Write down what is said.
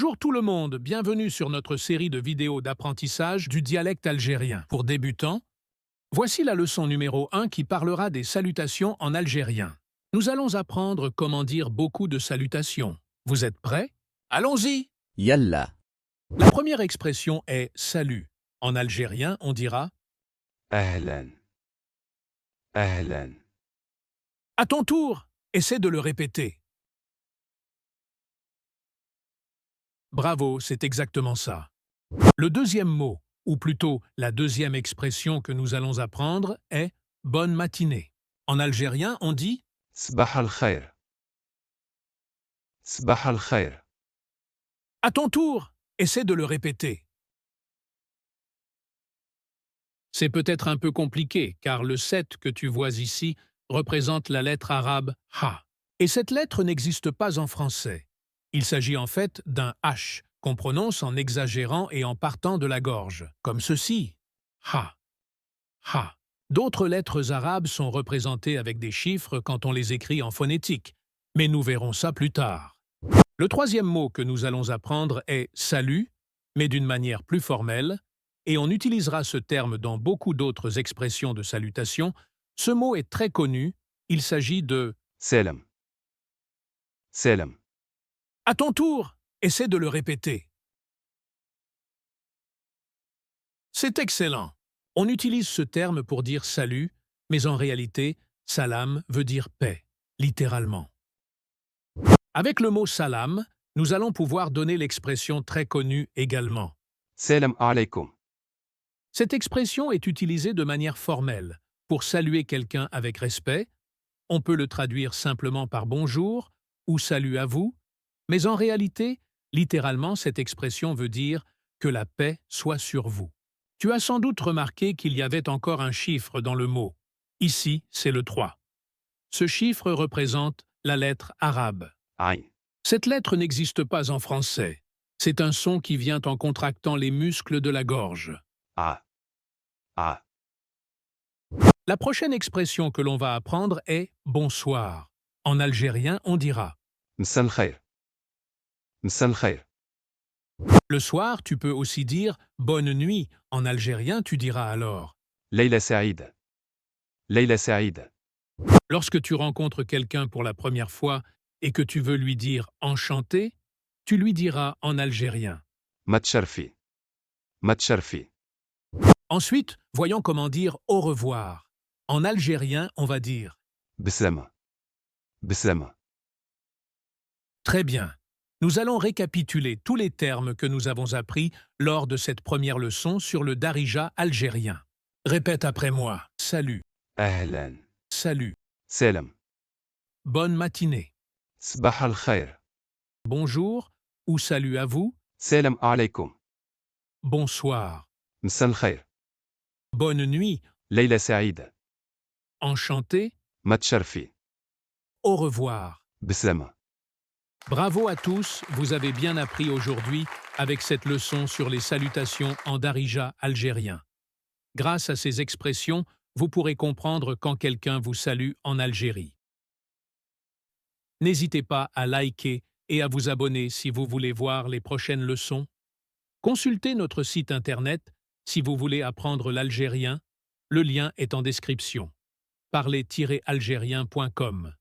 Bonjour tout le monde, bienvenue sur notre série de vidéos d'apprentissage du dialecte algérien. Pour débutants, voici la leçon numéro 1 qui parlera des salutations en algérien. Nous allons apprendre comment dire beaucoup de salutations. Vous êtes prêts? Allons-y! يلا. La première expression est « salut ». En algérien, on dira أهلاً أهلاً « À ton tour, essaie de le répéter ». Bravo, c'est exactement ça. Le deuxième mot, ou plutôt la deuxième expression que nous allons apprendre est « bonne matinée ». En algérien, on dit صباح الخير صباح الخير « À ton tour, essaie de le répéter ». C'est peut-être un peu compliqué, car le 7 que tu vois ici représente la lettre arabe « ha ». Et cette lettre n'existe pas en français. Il s'agit en fait d'un « h » qu'on prononce en exagérant et en partant de la gorge, comme ceci « ha ». Ha. D'autres lettres arabes sont représentées avec des chiffres quand on les écrit en phonétique, mais nous verrons ça plus tard. Le troisième mot que nous allons apprendre est « salut », mais d'une manière plus formelle, et on utilisera ce terme dans beaucoup d'autres expressions de salutation. Ce mot est très connu, il s'agit de سلام سلام « À ton tour, essaie de le répéter ». C'est excellent. On utilise ce terme pour dire « salut », mais en réalité, « salam » veut dire « paix », littéralement. Avec le mot « salam », nous allons pouvoir donner l'expression très connue également. سلام عليكم Cette expression est utilisée de manière formelle. Pour saluer quelqu'un avec respect, on peut le traduire simplement par « bonjour » ou « salut à vous », mais en réalité, littéralement, cette expression veut dire « que la paix soit sur vous ». Tu as sans doute remarqué qu'il y avait encore un chiffre dans le mot. Ici, c'est le 3. Ce chiffre représente la lettre arabe. عين Cette lettre n'existe pas en français. C'est un son qui vient en contractant les muscles de la gorge. ع ع La prochaine expression que l'on va apprendre est « bonsoir ». En algérien, on dira مساء الخير مساء الخير le soir, tu peux aussi dire « bonne nuit ». En algérien, tu diras alors ليلة سعيدة ليلة سعيدة lorsque tu rencontres quelqu'un pour la première fois et que tu veux lui dire « enchanté », tu lui diras en algérien. ما تشرفي ما تشرفي Ensuite, voyons comment dire « au revoir ». En algérien, on va dire بسلامة بسلامة très bien. Nous allons récapituler tous les termes que nous avons appris lors de cette première leçon sur le darija algérien. Répète après moi. Salut, أهلاً salut, سلام bonne matinée, صباح الخير bonjour ou salut à vous, سلام عليكم bonsoir, مساء الخير bonne nuit, ليلة سعيدة enchanté, ما تشرفي au revoir. بسلامة Bravo à tous, vous avez bien appris aujourd'hui avec cette leçon sur les salutations en darija algérien. Grâce à ces expressions, vous pourrez comprendre quand quelqu'un vous salue en Algérie. N'hésitez pas à liker et à vous abonner si vous voulez voir les prochaines leçons. Consultez notre site internet si vous voulez apprendre l'algérien. Le lien est en description. Parler-algérien.com